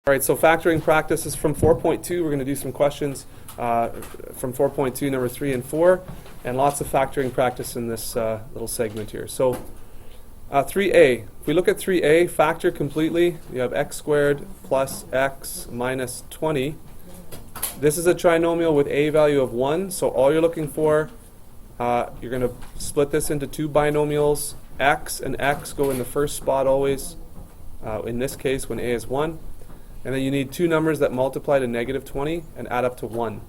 All right, so factoring practice is from 4.2. We're going to do some questions from 4.2, number 3 and 4, and lots of factoring practice in this little segment here. So 3a, if we look at 3a, factor completely, you have x squared plus x minus 20. This is a trinomial with a value of 1, so all you're looking for, you're going to split this into two binomials. X and x go in the first spot always, in this case when a is 1. And then you need two numbers that multiply to negative 20 and add up to 1.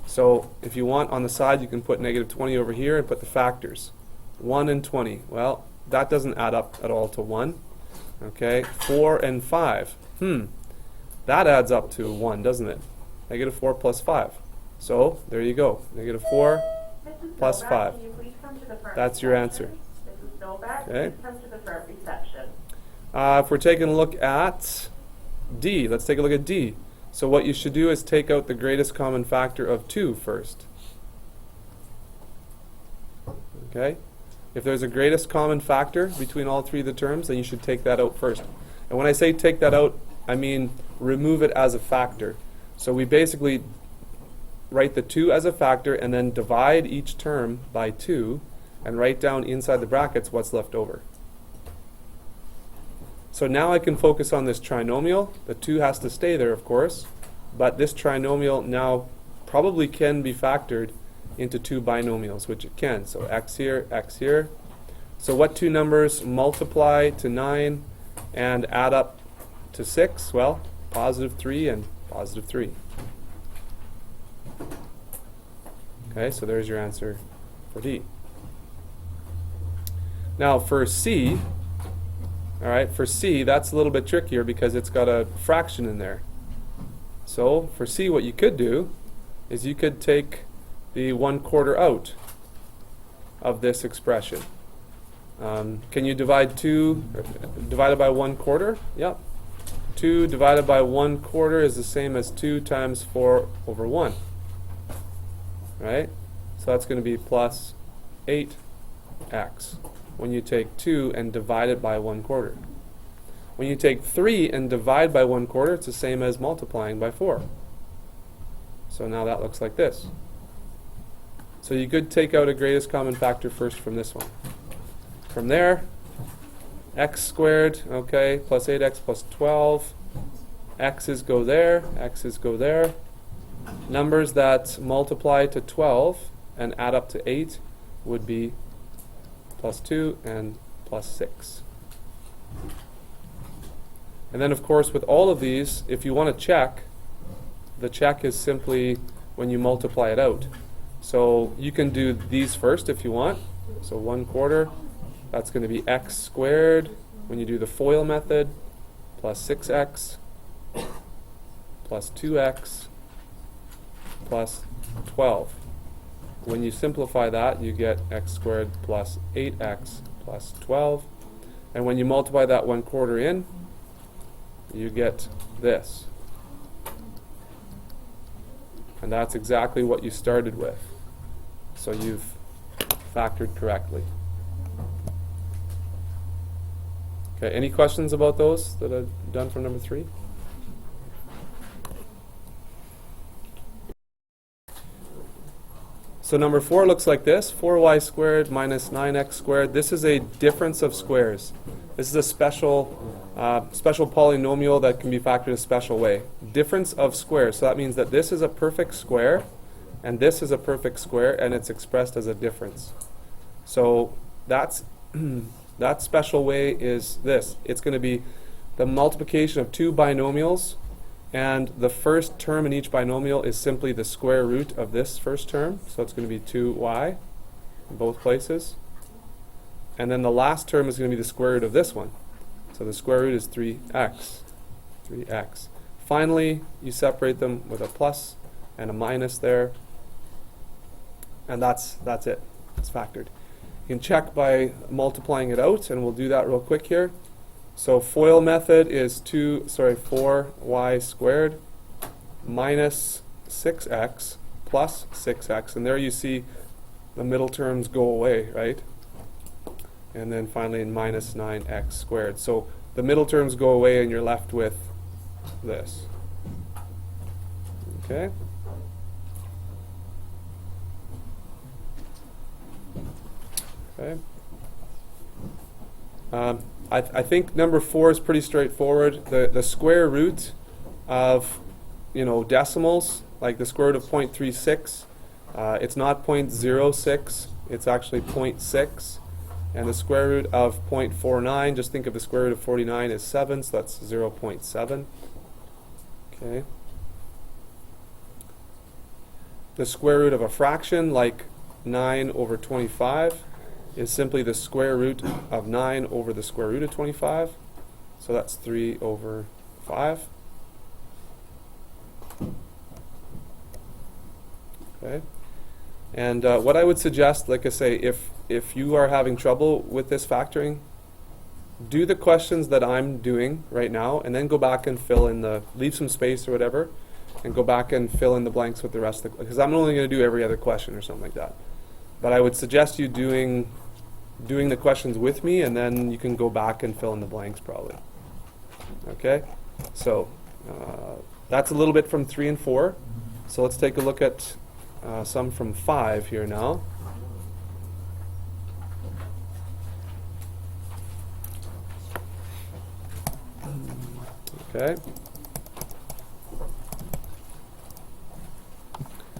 So if you want, on the side, you can put negative 20 over here and put the factors. 1 and 20. Well, that doesn't add up at all to 1. Okay, 4 and 5. That adds up to 1, doesn't it? Negative 4 plus 5. So there you go. Negative 4 plus 5. That's your answer. Okay. If we're taking a look at D, let's take a look at D. So what you should do is take out the greatest common factor of 2 first. Okay? If there's a greatest common factor between all three of the terms, then you should take that out first. And when I say take that out, I mean remove it as a factor. So we basically write the 2 as a factor and then divide each term by 2 and write down inside the brackets what's left over. So now I can focus on this trinomial. The 2 has to stay there, of course, but this trinomial now probably can be factored into two binomials, which it can. So x here, x here. So what two numbers multiply to 9 and add up to 6? Well, positive 3 and positive 3. Okay, so there's your answer for D. Now for C, all right, for C, that's a little bit trickier because it's got a fraction in there. So for C, what you could do is you could take the 1/4 out of this expression. Can you divide 2 divided by 1/4? Yep. 2 divided by 1/4 is the same as 2 times 4 over 1. Right? So that's going to be plus 8x. When you take 2 and divide it by 1/4. When you take 3 and divide by 1/4, it's the same as multiplying by 4. So now that looks like this. So you could take out a greatest common factor first from this one. From there, x squared, okay, plus 8x plus 12. X's go there, x's go there. Numbers that multiply to 12 and add up to 8 would be plus 2 and plus 6. And then of course with all of these, if you want to check, the check is simply when you multiply it out. So you can do these first if you want. So 1/4, that's going to be x squared when you do the FOIL method, plus 6x, plus 2x, plus 12. When you simplify that, you get x squared plus 8x plus 12. And when you multiply that 1/4 in, you get this. And that's exactly what you started with. So you've factored correctly. Okay, any questions about those that I've done for number 3? So number 4 looks like this, 4y squared minus 9x squared. This is a difference of squares. This is a special polynomial that can be factored a special way. Difference of squares. So that means that this is a perfect square, and this is a perfect square, and it's expressed as a difference. So that's that special way is this. It's going to be the multiplication of two binomials, and the first term in each binomial is simply the square root of this first term. So it's going to be 2y in both places. And then the last term is going to be the square root of this one. So the square root is 3x. 3x. Finally, you separate them with a plus and a minus there. And that's it. It's factored. You can check by multiplying it out, and we'll do that real quick here. So FOIL method is 4y squared minus 6x plus 6x. And there you see the middle terms go away, right? And then finally minus 9x squared. So the middle terms go away and you're left with this. Okay? Okay. I think number 4 is pretty straightforward. The square root of, decimals, like the square root of 0.36, it's not 0.06, it's actually 0.6. And the square root of 0.49, just think of the square root of 49 as 7, so that's 0.7. Okay. The square root of a fraction, like 9 over 25, is simply the square root of 9 over the square root of 25. So that's 3 over 5. Okay. And what I would suggest, like I say, if you are having trouble with this factoring, do the questions that I'm doing right now, and then go back and fill in leave some space or whatever, and go back and fill in the blanks with the rest of the, because I'm only going to do every other question or something like that. But I would suggest you doing the questions with me, and then you can go back and fill in the blanks probably. Okay? So that's a little bit from 3 and 4. So let's take a look at some from 5 here now. Okay.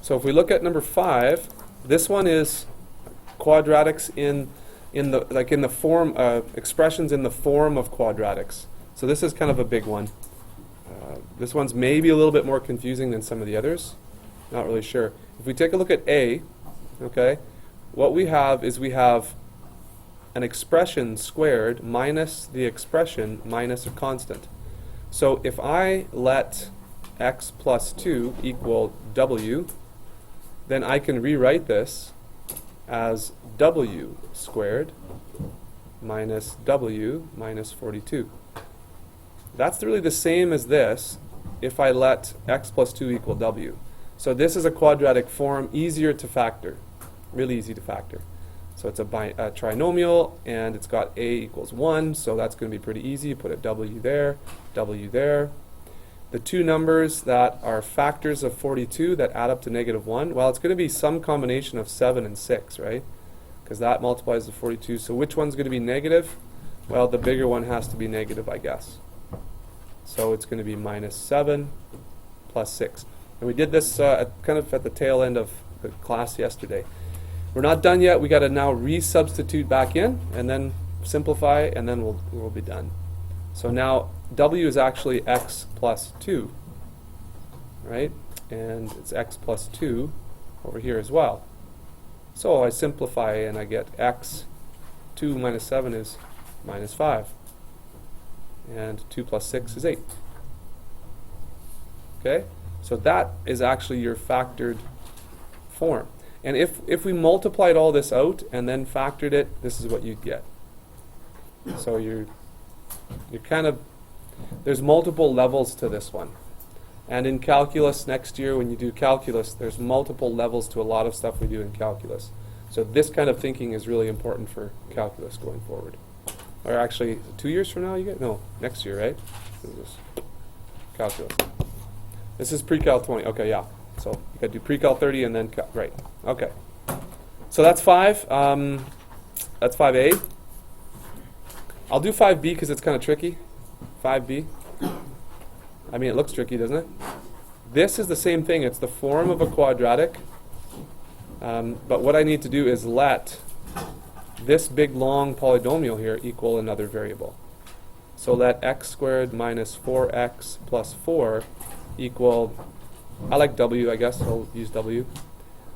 So if we look at number 5, this one is quadratics in the form expressions in the form of quadratics. So this is kind of a big one. This one's maybe a little bit more confusing than some of the others. Not really sure. If we take a look at A, okay, what we have is we have an expression squared minus the expression minus a constant. So if I let x plus 2 equal w, then I can rewrite this as w squared minus w minus 42. That's really the same as this if I let x plus 2 equal w. So this is a quadratic form, easier to factor, really easy to factor. So it's a trinomial, and it's got a equals 1, so that's going to be pretty easy. Put a w there, w there. The two numbers that are factors of 42 that add up to -1, well, it's going to be some combination of 7 and 6, right? Because that multiplies to 42. So which one's going to be negative? Well, the bigger one has to be negative, I guess. So it's going to be -7 plus 6. And we did this kind of at the tail end of the class yesterday. We're not done yet. We got to now resubstitute back in, and then simplify, and then we'll be done. So now w is actually x plus 2, right? And it's x plus 2 over here as well. So I simplify, and I get x 2 minus 7 is minus 5. And 2 plus 6 is 8. Okay? So that is actually your factored form. And if we multiplied all this out and then factored it, this is what you'd get. So you're kind of, there's multiple levels to this one. And in calculus next year, when you do calculus, there's multiple levels to a lot of stuff we do in calculus. So this kind of thinking is really important for calculus going forward. Or actually, 2 years from now you get? No, next year, right? This is calculus. This is pre-cal 20. Okay, yeah. So you got to do pre-cal 30 and then right. Okay. So that's 5. That's 5A. I'll do 5B because it's kind of tricky. 5B. I mean, it looks tricky, doesn't it? This is the same thing. It's the form of a quadratic. But what I need to do is let this big long polynomial here equal another variable. So let x squared minus 4x plus 4 equal, I like w, I guess, I'll use w.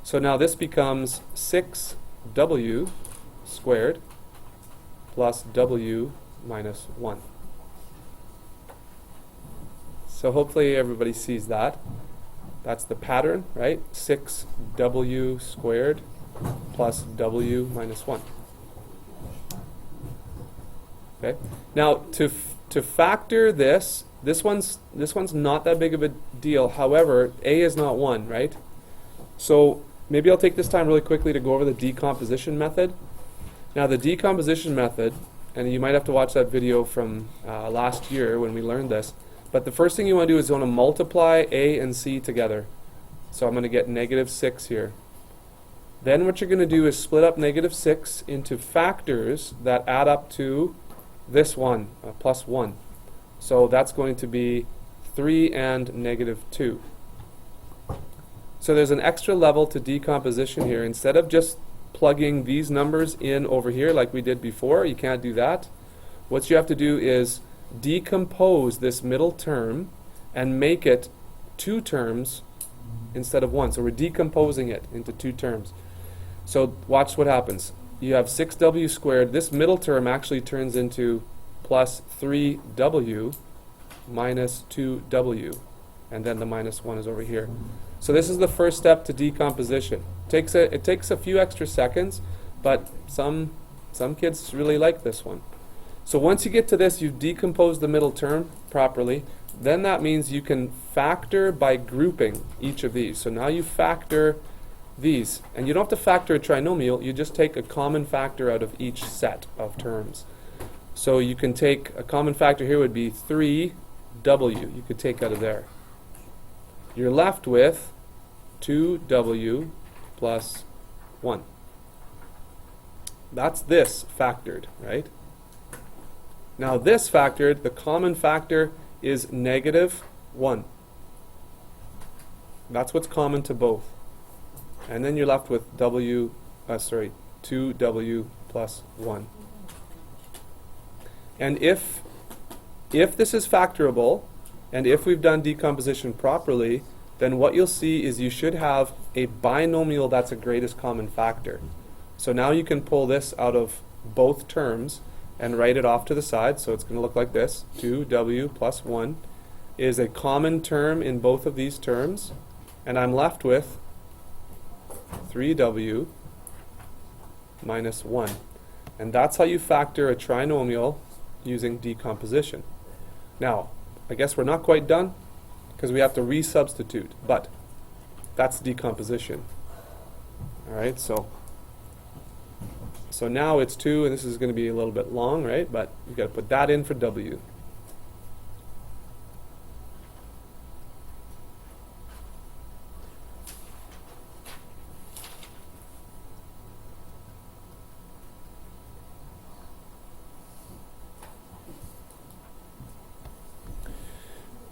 So now this becomes 6w squared plus w minus 1. So hopefully everybody sees that. That's the pattern, right? 6w squared plus w minus 1. Okay. Now to factor this one's not that big of a deal. However, a is not 1, right? So maybe I'll take this time really quickly to go over the decomposition method. Now the decomposition method, and you might have to watch that video from last year when we learned this, But the first thing you want to do is you want to multiply a and c together. So I'm going to get negative 6 here. Then what you're going to do is split up negative 6 into factors that add up to this one, plus 1. So that's going to be 3 and negative 2. So there's an extra level to decomposition here. Instead of just plugging these numbers in over here like we did before, you can't do that. What you have to do is decompose this middle term and make it 2 terms instead of 1. So we're decomposing it into 2 terms. So watch what happens. You have 6w squared. This middle term actually turns into plus 3w minus 2w. And then the minus 1 is over here. So this is the first step to decomposition. It takes a few extra seconds, but some kids really like this one. So once you get to this, you've decomposed the middle term properly. Then that means you can factor by grouping each of these. So now you factor these. And you don't have to factor a trinomial. You just take a common factor out of each set of terms. So you can take a common factor here would be 3w. You could take out of there. You're left with 2w plus 1. That's this factored, right? Now this factored, the common factor is negative 1. That's what's common to both. And then you're left with 2w plus 1. And if this is factorable, and if we've done decomposition properly, then what you'll see is you should have a binomial that's a greatest common factor. So now you can pull this out of both terms and write it off to the side. So it's going to look like this. 2w plus 1 is a common term in both of these terms. And I'm left with 3w minus 1. And that's how you factor a trinomial using decomposition. Now, I guess we're not quite done because we have to resubstitute, but that's decomposition. All right, so now it's 2, and this is going to be a little bit long, right? But you've got to put that in for w.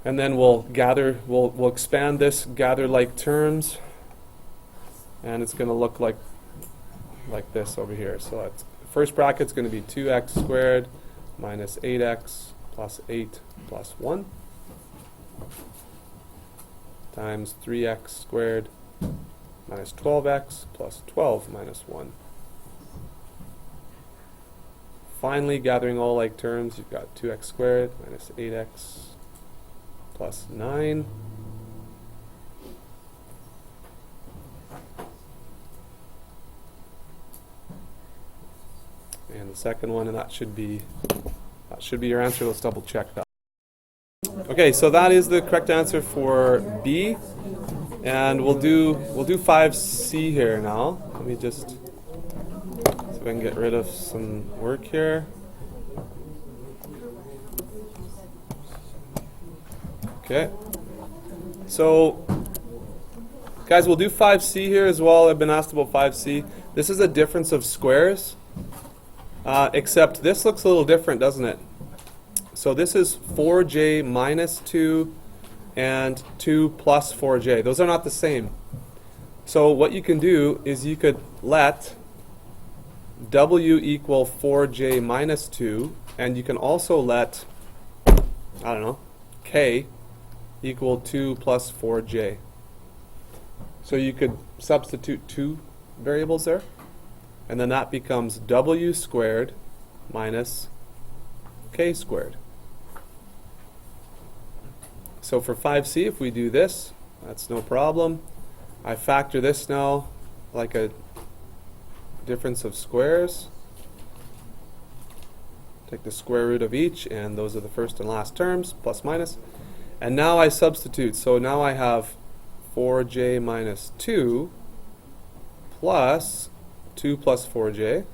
And then we'll expand this, gather like terms, and it's going to look like this over here. So that's, the first bracket's going to be 2x squared minus 8x plus 8 plus 1 times 3x squared minus 12x plus 12 minus 1. Finally, gathering all like terms, you've got 2x squared minus 8x plus 9 and the second one, and that should be your answer. Let's double check that. Okay, so that is the correct answer for B, and we'll do 5C here now. Let me just see if I can get rid of some work here. Okay, so guys, we'll do 5C here as well. I've been asked about 5C. This is a difference of squares, except this looks a little different, doesn't it? So this is 4j minus 2 and 2 plus 4j. Those are not the same. So what you can do is you could let w equal 4j minus 2, and you can also let, I don't know, k equal 2 plus 4j. So you could substitute 2 variables there, and then that becomes w squared minus k squared. So for 5C, if we do this, that's no problem. I factor this now like a difference of squares. Take the square root of each, and those are the first and last terms, plus minus. And now I substitute. So now I have 4j minus 2 plus 2 plus 4j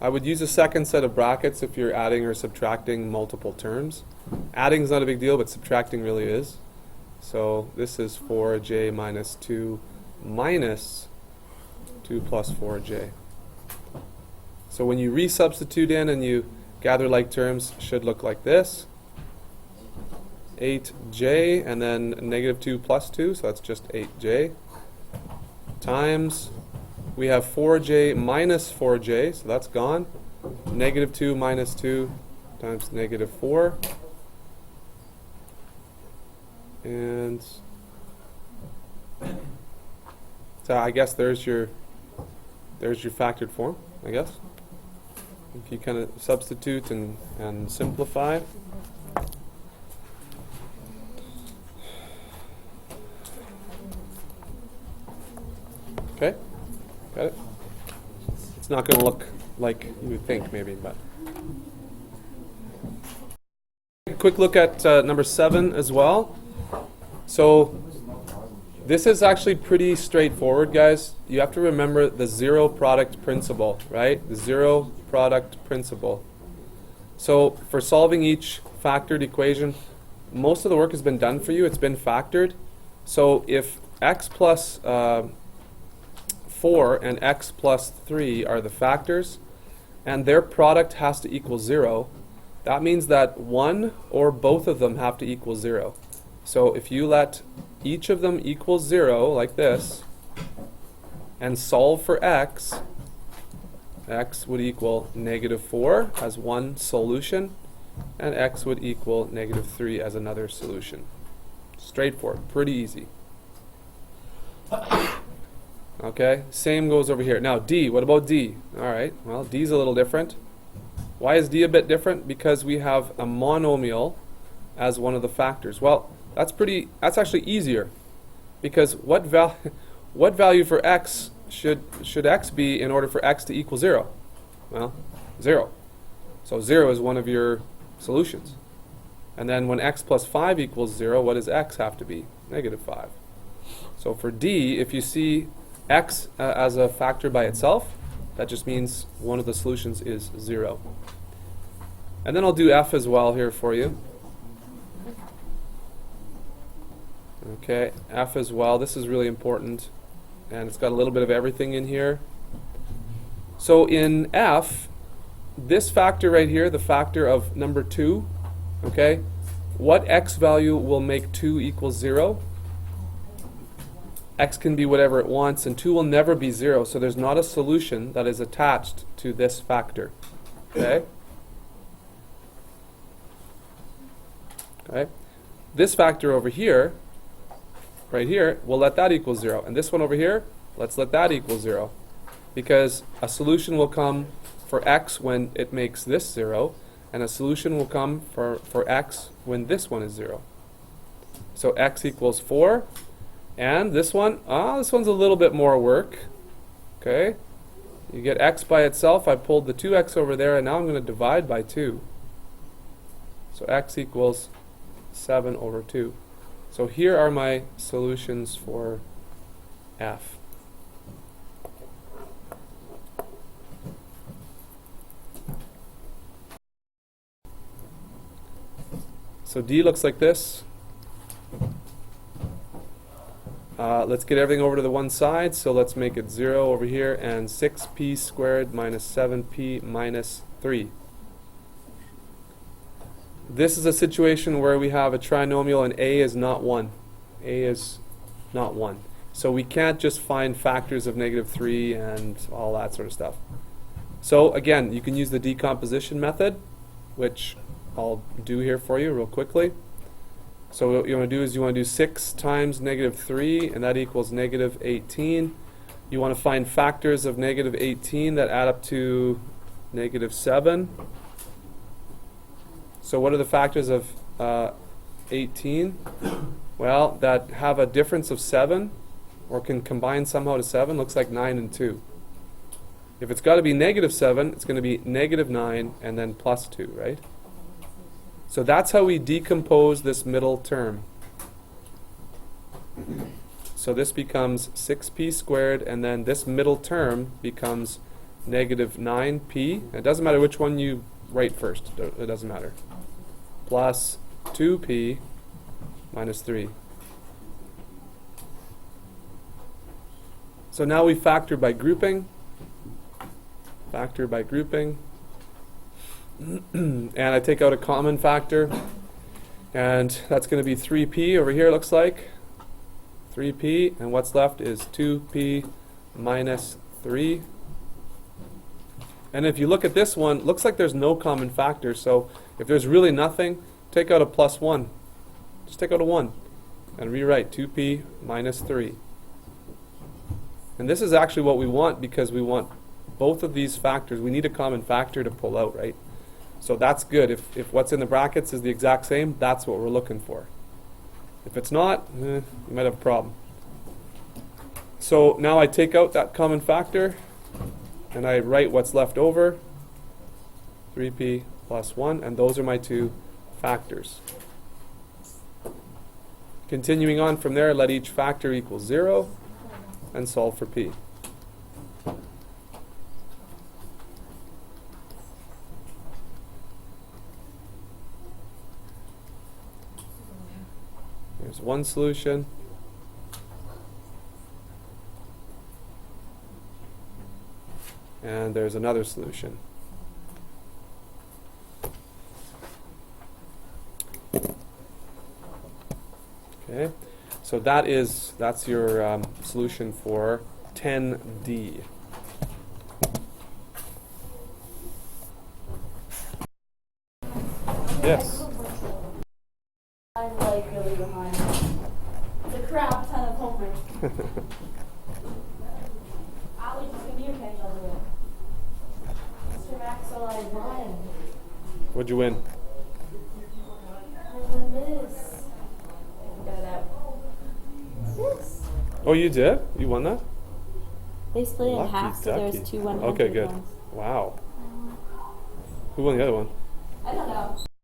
I would use a second set of brackets if you're adding or subtracting multiple terms. Adding is not a big deal, but subtracting really is. So this is 4j minus 2 minus 2 plus 4j. So when you resubstitute in and you gather like terms, should look like this. 8j and then negative 2 plus 2, so that's just 8j, times, we have 4j minus 4j, so that's gone, negative 2 minus 2 times negative 4, and so I guess there's your factored form, I guess. If you kind of substitute and simplify. Okay, got it? It's not going to look like you would think, maybe, but. A quick look at number 7 as well. So this is actually pretty straightforward, guys. You have to remember the zero product principle, right? The zero product principle. So for solving each factored equation, most of the work has been done for you. It's been factored. So if x plus 4 and x plus 3 are the factors, and their product has to equal 0, that means that one or both of them have to equal 0. So if you let each of them equal 0, like this, and solve for x, x would equal negative 4 as one solution, and x would equal negative 3 as another solution. Straightforward, pretty easy. Okay, same goes over here. Now D, what about D? Alright, well, D's a little different. Why is D a bit different? Because we have a monomial as one of the factors. Well, that's actually easier, because what value for x should x be in order for x to equal 0? Well, 0. So 0 is one of your solutions. And then when x plus 5 equals 0, what does x have to be? Negative 5. So for D, if you see x as a factor by itself, that just means one of the solutions is 0. And then I'll do F as well here for you. Okay, F as well. This is really important, and it's got a little bit of everything in here. So in F, this factor right here, the factor of number 2, okay, what x value will make 2 equal 0? X can be whatever it wants, and 2 will never be 0, so there's not a solution that is attached to this factor. Okay? Okay? This factor over here, right here, we'll let that equal 0. And this one over here, let's let that equal 0. Because a solution will come for x when it makes this 0, and a solution will come for x when this one is 0. So x equals 4. And this one, this one's a little bit more work. Okay? You get x by itself. I pulled the 2x over there, and now I'm going to divide by 2. So x equals 7 over 2. So here are my solutions for F. So D looks like this. Let's get everything over to the one side, so let's make it 0 over here, and 6p squared minus 7p minus 3. This is a situation where we have a trinomial and a is not 1. A is not 1. So we can't just find factors of negative 3 and all that sort of stuff. So again, you can use the decomposition method, which I'll do here for you real quickly. So what you want to do is you want to do 6 times negative 3, and that equals negative 18. You want to find factors of negative 18 that add up to negative 7. So what are the factors of 18? Well, that have a difference of 7, or can combine somehow to 7, looks like 9 and 2. If it's got to be negative 7, it's going to be negative 9 and then plus 2, right? So that's how we decompose this middle term. So this becomes 6p squared, and then this middle term becomes negative 9p. It doesn't matter which one you write first. It doesn't matter. Plus 2p minus 3. So now we factor by grouping. Factor by grouping. And I take out a common factor. And that's going to be 3p over here, looks like. 3p. And what's left is 2p minus 3. And if you look at this one, it looks like there's no common factor. So if there's really nothing, take out a plus 1. Just take out a 1. And rewrite 2p minus 3. And this is actually what we want, because we want both of these factors. We need a common factor to pull out, right? So that's good. If what's in the brackets is the exact same, that's what we're looking for. If it's not, you might have a problem. So now I take out that common factor, and I write what's left over, 3p plus 1, and those are my two factors. Continuing on from there, let each factor equal 0, and solve for p. Here's one solution. And there's another solution. Okay, so that's your solution for 10D. Yes. I'm like really behind. It's a crap ton of homework. I'll just give you a page, I'll do it. Mr. Maxwell, I won. What'd you win? I won this. Got it out. This. Oh, you did? You won that? They split it in Lucky half, so there's ducky. two 100 Okay, good. ones. Wow. Who won the other one? I don't know.